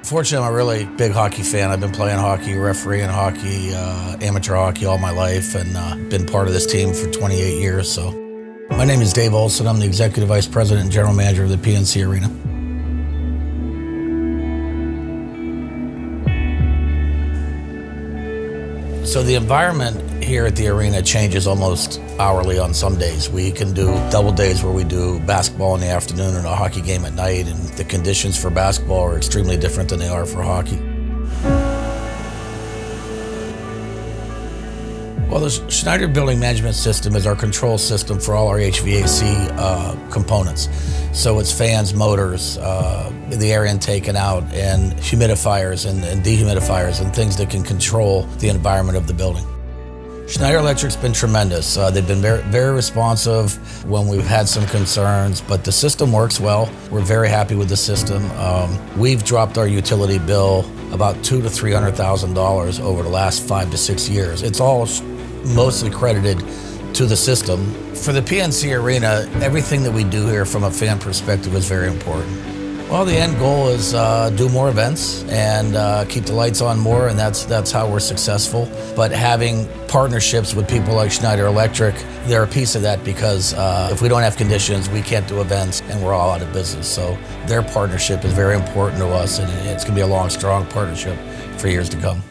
Fortunately, I'm a really big hockey fan. I've been playing hockey, refereeing hockey, amateur hockey all my life, and been part of this team for 28 years. So, my name is Dave Olson. I'm the Executive Vice President and General Manager of the PNC Arena. So the environment here at the arena changes almost hourly on some days. We can do double days where we do basketball in the afternoon and a hockey game at night, and the conditions for basketball are extremely different than they are for hockey. Well, the Schneider building management system is our control system for all our HVAC components. So it's fans, motors, the air intake and out, and humidifiers and dehumidifiers and things that can control the environment of the building. Schneider Electric's been tremendous. They've been very responsive when we've had some concerns, but the system works well. We're very happy with the system. We've dropped our utility bill about $200,000 to $300,000 over the last 5 to 6 years. It's all mostly credited to the system. For the PNC Arena, everything that we do here from a fan perspective is very important. Well, the end goal is do more events and keep the lights on more, and that's how we're successful. But having partnerships with people like Schneider Electric, they're a piece of that, because if we don't have conditions, we can't do events, and we're all out of business. So their partnership is very important to us, and it's going to be a long, strong partnership for years to come.